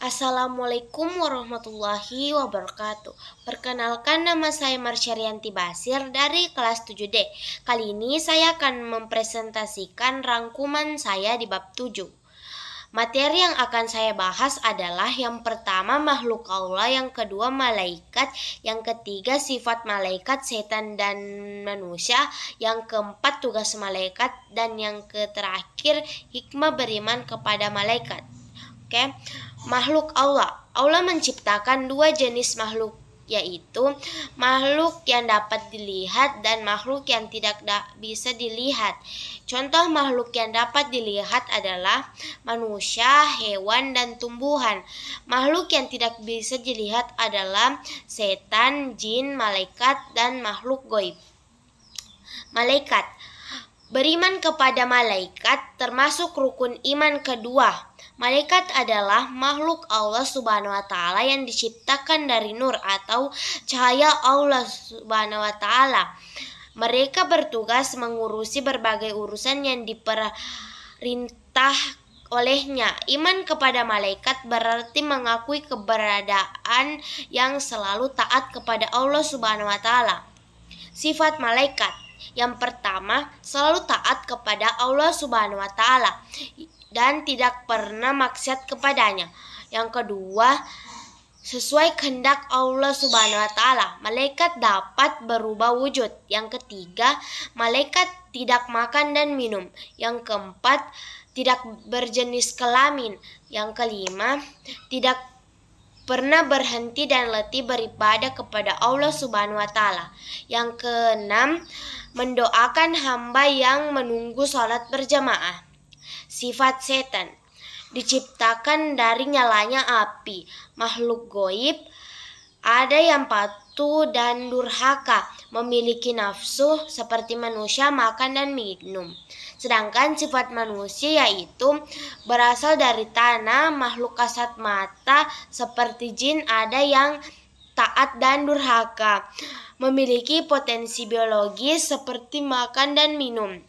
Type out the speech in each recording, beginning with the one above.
Assalamualaikum warahmatullahi wabarakatuh. Perkenalkan, nama saya Marsyarianti Basir dari kelas 7D. Kali ini saya akan mempresentasikan rangkuman saya di bab 7. Materi yang akan saya bahas adalah yang pertama makhluk Allah, yang kedua malaikat, yang ketiga sifat malaikat, setan dan manusia, yang keempat tugas malaikat, dan yang terakhir hikmah beriman kepada malaikat. Oke, makhluk Allah. Allah menciptakan dua jenis makhluk, yaitu makhluk yang dapat dilihat dan makhluk yang tidak bisa dilihat. Contoh makhluk yang dapat dilihat adalah manusia, hewan, dan tumbuhan. Makhluk yang tidak bisa dilihat adalah setan, jin, malaikat, dan makhluk gaib. Malaikat. Beriman kepada malaikat termasuk rukun iman kedua. Malaikat adalah makhluk Allah Subhanahu wa Ta'ala yang diciptakan dari nur atau cahaya Allah Subhanahu wa Ta'ala. Mereka bertugas mengurusi berbagai urusan yang diperintah olehnya. Iman kepada malaikat berarti mengakui keberadaan yang selalu taat kepada Allah Subhanahu wa Ta'ala. Sifat malaikat. Yang pertama, selalu taat kepada Allah Subhanahu wa Ta'ala dan tidak pernah maksiat kepadanya. Yang kedua, sesuai kehendak Allah Subhanahu wa Ta'ala. Malaikat dapat berubah wujud. Yang ketiga, malaikat tidak makan dan minum. Yang keempat, tidak berjenis kelamin. Yang kelima, tidak pernah berhenti dan letih beribadah kepada Allah Subhanahu wa Ta'ala. Yang keenam, mendoakan hamba yang menunggu sholat berjamaah. Sifat setan. Diciptakan dari nyalanya api. Makhluk gaib. Ada yang patuh dan durhaka, memiliki nafsu seperti manusia, makan dan minum. Sedangkan sifat manusia yaitu berasal dari tanah, makhluk kasat mata seperti jin, ada yang taat dan durhaka, memiliki potensi biologis seperti makan dan minum,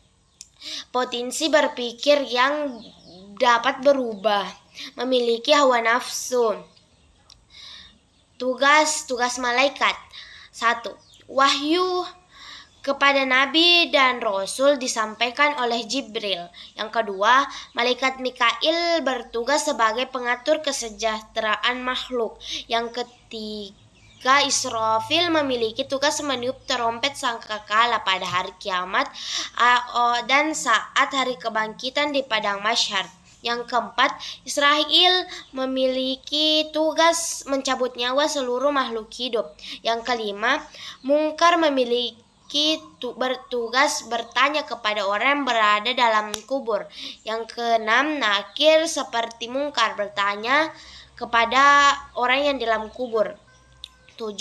potensi berpikir yang dapat berubah, memiliki hawa nafsu. Tugas malaikat. 1. Wahyu kepada Nabi dan Rasul disampaikan oleh Jibril. Yang kedua, malaikat Mikail bertugas sebagai pengatur kesejahteraan makhluk. Yang ketiga, Israfil memiliki tugas meniup terompet sangkakala pada hari kiamat dan saat hari kebangkitan di padang mahsyar. Yang keempat, Israfil memiliki tugas mencabut nyawa seluruh makhluk hidup. Yang kelima, Munkar memiliki bertugas bertanya kepada orang yang berada dalam kubur. Yang keenam, Nakir seperti Munkar bertanya kepada orang yang dalam kubur. 7.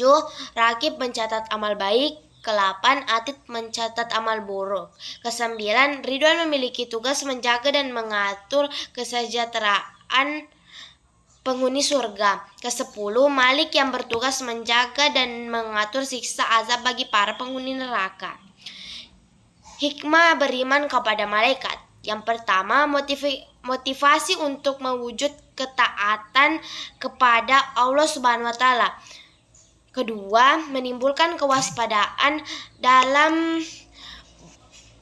Rakib mencatat amal baik. Ke-8, Atid mencatat amal buruk. Ke-9, Ridwan memiliki tugas menjaga dan mengatur kesejahteraan penghuni surga. Ke-10, Malik yang bertugas menjaga dan mengatur siksa azab bagi para penghuni neraka. Hikmah beriman kepada malaikat. Yang pertama, motivasi untuk mewujud ketaatan kepada Allah Subhanahu wa Ta'ala. Kedua, menimbulkan kewaspadaan dalam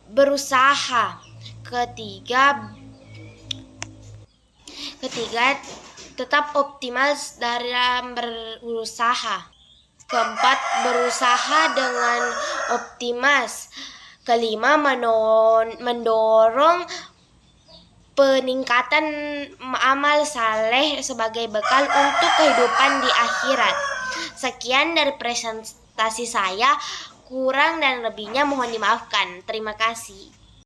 berusaha. Ketiga, tetap optimal dalam berusaha. Keempat, berusaha dengan optimas. Kelima, mendorong peningkatan amal saleh sebagai bekal untuk kehidupan di akhirat. Sekian dari presentasi saya, kurang dan lebihnya mohon dimaafkan. Terima kasih.